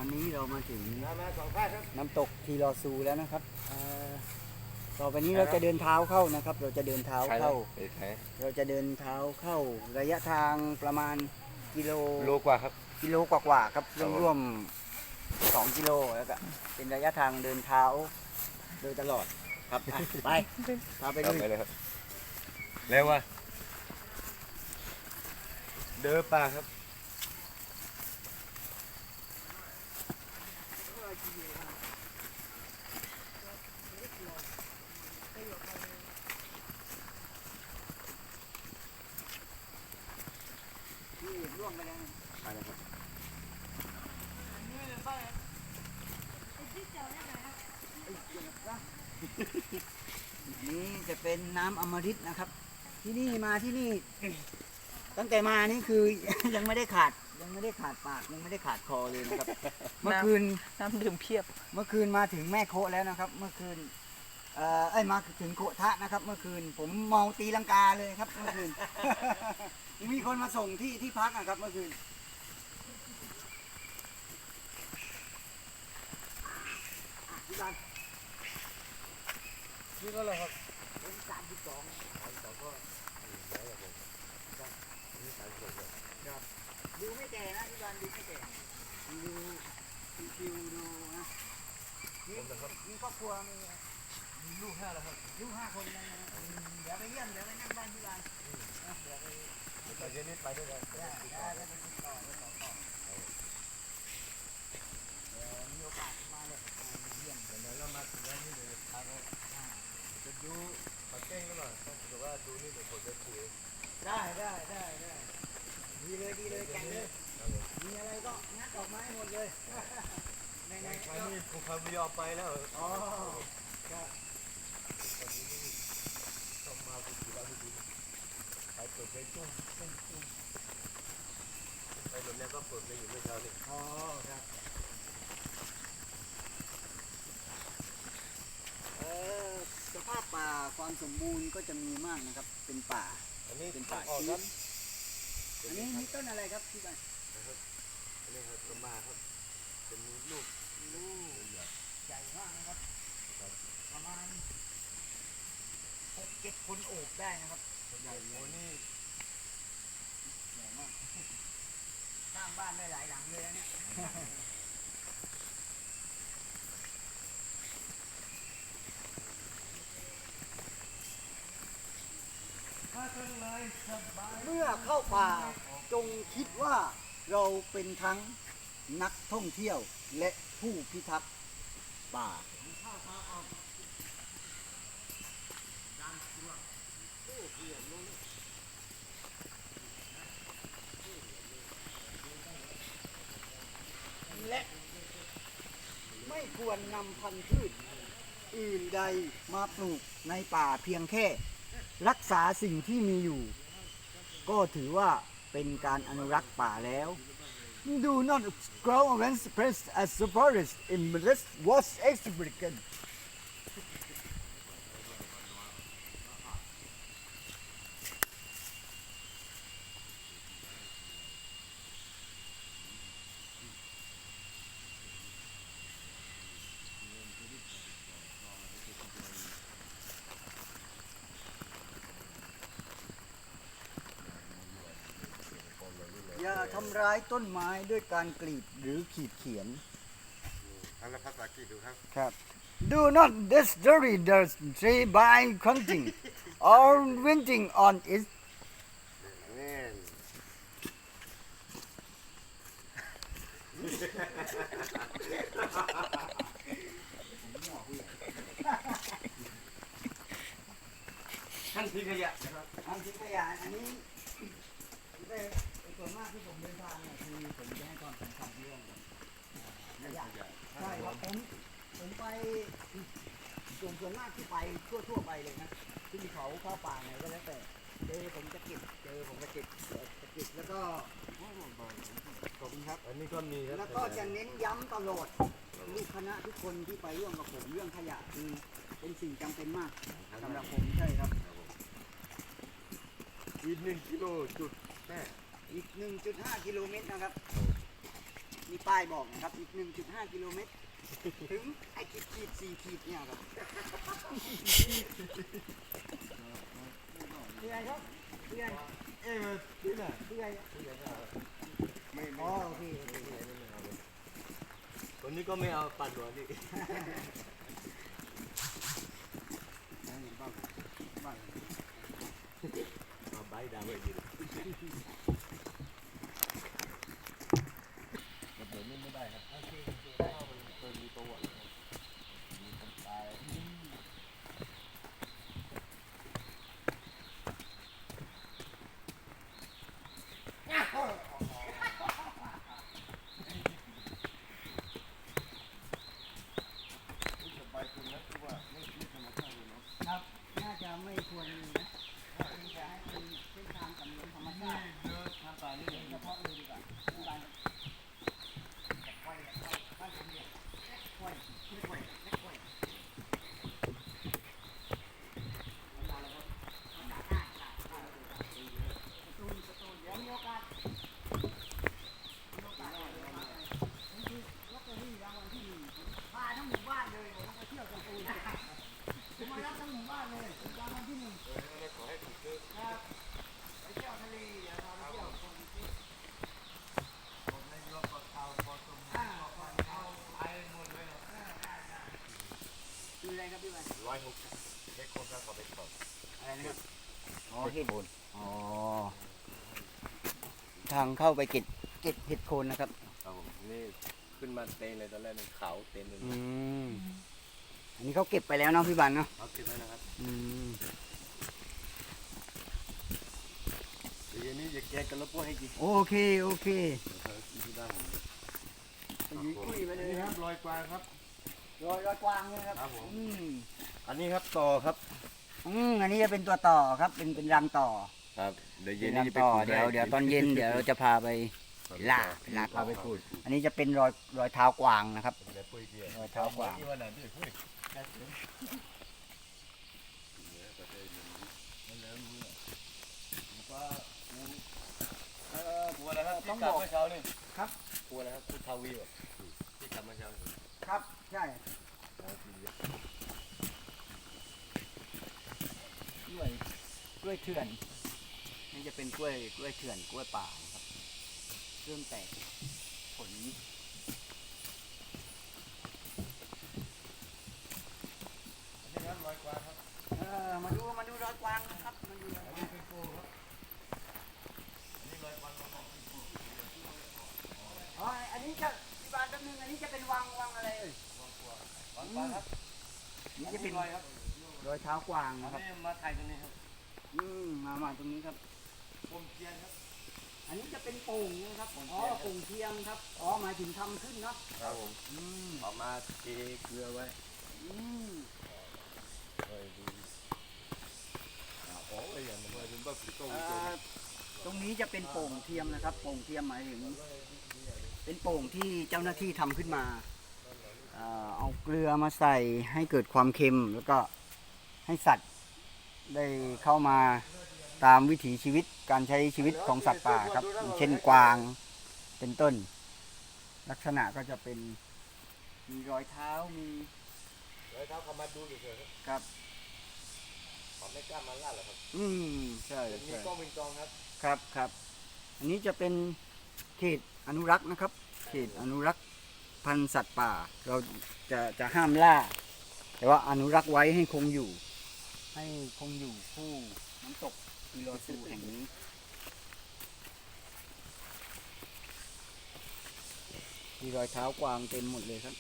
อนนี้เรามาถึงน้ำตกทีลอซูแล้วนะครับต่อไปนี้เราจะเดินเท้าเข้านะครับ เราจะเดินเท้าเข้าระยะทางประมาณกิโลกว่าครับกิโลกว่าครับร่วม2 กิโลแล้วก็เป็นระยะทางเดินเท้าโดยตลอดครับไปพาไปเลยครับเร็วว่ะเดินป่าครับร่วงไปแล้วไปเลยครับนี่จะเป็นน้ำอมฤตนะครับที่นี่มาที่นี่ตั้งแต่มานี่คือ ยังไม่ได้ขาดปากยังไม่ได้ขาดคอเลยนะครับเมื่อคืนน้ำดื่มเพียบเมื่อคืนมาถึงแม่โคแล้วนะครับเมื่อคืนมาถึงโคทะนะครับเมื่อคืนผมเมาตีลังกาเลยครับเมื่อคืน มีคนมาส่งที่พักนะครับเมื่อคืนนี่ก็เลยครับผม32ก็ดูไม่แก่นะที่บ้านดูไม่แก่ดูชิวๆดูนะมีครอบครัวมีลูก5แล้วครับลูก5 คนยังเดี๋ยวไปเยี่ยมเดี๋ยวไปนั่งบ้านที่บ้านเดี๋ยวไปเย็นนี้ไปด้วยกันได้ไปติดต่อมีโอกาสมาเลยเยี่ยมเดี๋ยวเรามาถึงแล้วนี่เดี๋ยวพาไปจะดูปากเก้งกันหน่อยแต่ว่าดูนี่เดี๋ยวผมจะคุยได้ดีเลยแกงเลยมีอะไรก็งัดออกมาให้หมดเลยในนี่คงพาวิยอไปแล้วอ๋อครับต้องมาคุยแล้วดีไปเปิดเพลงตุ้มไปรถนี้ก็เปิดเพลงอยู่เมื่อเช้านี้อ๋อครับสภาพป่าความสมบูรณ์ก็จะมีมากนะครับเป็นป่าอันนี้เป็นป่าชื้นอันนี้มีต้นอะไรครับที่บ้านนะครับอันนี้ครับต้นมาครับเป็นลูกใหญ่มากนะครับประมาณ6-7 คนโอบได้นะครับใหญ่โอ้นี่ใหญ่มากสร้างบ้านได้หลายหลังเลยเนี่ยเมื่อเข้าป่าจงคิดว่าเราเป็นทั้งนักท่องเที่ยวและผู้พิทักษ์ป่าและไม่ควรนำพันธุ์พืชอื่นใดมาปลูกในป่าเพียงแค่รักษาสิ่งที่มีอยู่ก็ถือว่าเป็นการอนุรักษ์ป่าแล้ว Do not grow and suppress as the forest in this was extravagant อย่าทำร้ายต้นไม้ด้วยการกรีดหรือขีดเขียนแล้วภาษาอังกฤษดูครับครับ Do not disturb the tree by hunting or winching on it ท่านทิ้งขยะนะครับท่านทิ้งขยะอันนี้ส่วนมากที่ผมเดินทางเนี่ยคือผมจะให้ความสำคัญเรื่องขยะใช่ครับผมไปส่วนมากที่ไปทั่วไปเลยนะที่เขาเข้าป่าไหนก็แล้วแต่ผมจะเก็บแล้วก็ขอบคุณครับอันนี้ก็มีครับแล้วก็จะเน้นย้ำตลอดลูกคณะทุกคนที่ไปร่วมกับผมเรื่องขยะคือเป็นสิ่งจำเป็นมากสำหรับผมใช่ครับอีก1 กิโลจุดแม่อีก 1.5 กิโลเมตรนะครับ มีป้ายบอกนะครับอีก 1.5 กิโลเมตรถึงไอ้ขีด4 ขีดเนี่ยครับเพื่อนครับเพื่อน นี่น่ะ เพื่อน ไม่ อ๋อโอเคโอเค คนนี้ก็ไม่เอาปั่นหัวนี่ บ้างบ้าง มาใบดาวไปยืนมันเดินไม่ได้ครับ โอเค เข้าไปเติมมีตัวมีคนตาย ครับน่าจะไม่ควรมีนะจะให้เป็นเส้นทางสำรวจธรรมชาติ เยอะทางตานี่ เฉพาะเลยดีกว่าที่บ้านค่อยบ้านผมเนี่ยค่อยค่อยค่อยประตูเดี๋ยวมีโอกาสลอตเตอรี่รางวัลที่1พาทั้งหมู่บ้านเลยผมมาเที่ยวสตูลผมมารับทั้งหมู่บ้านเลยรางวัลที่1ครับไปเที่ยวทะเลอย่าพาไปเที่ยวคนที่ดูอะไรครับพี่วัน 160เด็กคนก็ขอไปสอบ อะไรนะครับอ๋อเห็ดโคนอ๋อทางเข้าไปเก็บเห็ดโคนนะครับ ครับผมนี่ขึ้นมาเต็นเลยตอนแรกเป็นเขาเต็นเลย อืมอันนี้เขาเก็บไปแล้วเนาะพี่บันเนาะ เอาเก็บไว้นะครับ อืม เดี๋ยวนี้จะแกะกันแล้วพวกให้กิน โอเคโอเค ที่บ้านผม ยืนคุยไปเลย นี่ ค ค รั รั บบ รอยกวางครับ รอยกวางเลยครับ ครับผม อัน นี้ครับต่อครับ อันนี้จะเป็นตัวต่อครับเป็นรังต่อ ครับเดี๋ยว เป็ เย็ น น รั นี้ ง จะไป ต่อ ขูด เดี๋ยวตอนเย็นเดี๋ยวเราจะพาไปลาก พาไปขูด อันนี้จะเป็นรอยเท้ากวางนะครับ เดี๋ยวปุ้ยเกี่ย รอยเท้ากวาง ที่วันไหนพี่ปุ้ยปูอะไรครับที่กลับเมื่อเช้านี่ ครับ ปูอะไรครับปูทาวีแบบที่กลับเมื่อเช้า ครับใช่กล้วยเถื่อนนี่จะเป็นกล้วยเถื่อนกล้วยป่านะครับเริ่มแตกผล นี่ครับรอยกวางครับ มาดูรอยกวางนะครับมาดูรอยกวาง นี่เป็นปูครับอันนี้รอยกวางของ อ๋ออันนี้จะที่บ้านแป๊บนึงอันนี้จะเป็นวังอะไรเอ่ย กวางครับ นี่จะเป็น รอยครับ รอยเท้ากวาง อัน นะครับ นี้มาถ่ายตรงนี้ครับ มาตรงนี้ครับ ปมเทียนครับ อันนี้จะเป็นโป่งนะครับอ๋อโป่งเทียมครับอ๋อหมายถึงทำขึ้นเนาะ ครับผม อืม เอามาเทเกลือไว้ อืม โอ้ยอย่างนี้เป็นแบบโต้ ตรงนี้จะเป็นโป่งเทียมนะครับโป่งเทียมหมายถึงเป็นโป่งที่เจ้าหน้าที่ทำขึ้นมาเอาเกลือมาใส่ให้เกิดความเค็มแล้วก็ให้สัตว์ได้เข้ามาตามวิถีชีวิตการใช้ชีวิตของสัตว์ป่าครับอย่างเช่นกวางเป็นต้น ลักษณะก็จะเป็นมีรอยเท้ามี รอยเท้าเขามาดูเฉยๆครับ ครับ เขาไม่กล้ามาล่าหรอกครับ ใช่ มี ใช่ กล้องวิงจองครับ ครับอันนี้จะเป็นเขตอนุรักษ์นะครับ เขตอนุรักษ์พันธุ์สัตว์ป่า เราจะห้ามล่า แต่ว่าอนุรักษ์ไว้ให้คงอยู่ ให้คงอยู่คู่น้ำตกคือรอซูแห่งนี้ มีรอยเท้ากวางเต็มหมดเลยครับ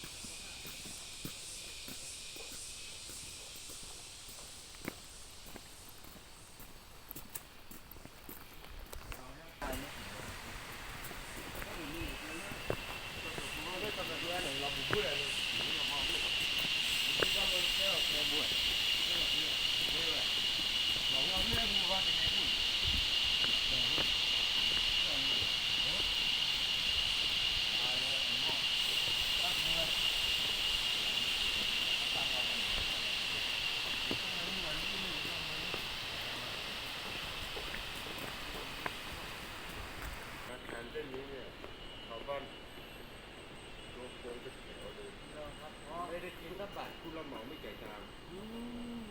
การเส้นนี้เนี่ยชาวบ้าน รับเหมาไม่จ่ายตังค์ อืม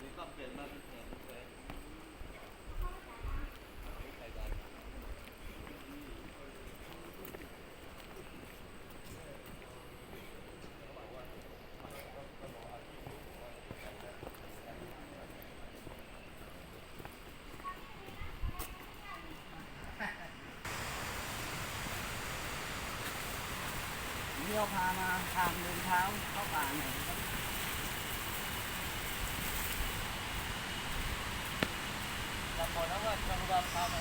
นี่ก็เปลี่ยนมาเป็นแผงแผงไม่จ่ายตังค์ เดี๋ยวพามาทางเดินเท้าเข้าป่าหน่อยครับ จำบอกนะว่าจำรำพาไป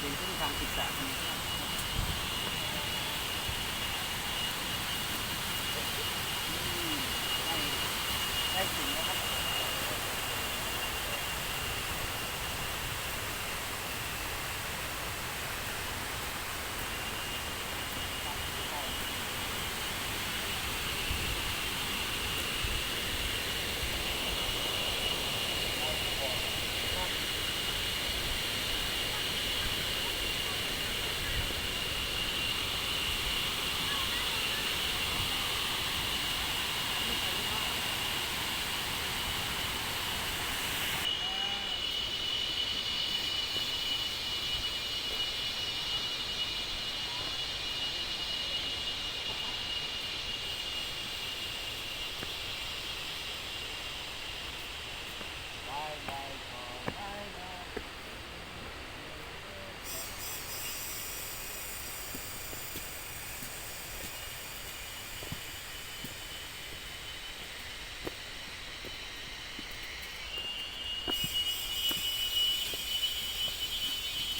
เป็นเส้นทางศึกษาธรรมชาติได้ถึงแล้วครับ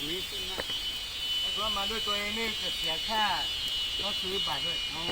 วิซึ่งนะ ถ้ามาด้วยตัวเองนี่จะเสียค่ารถซื้อบัตรด้วย โอ้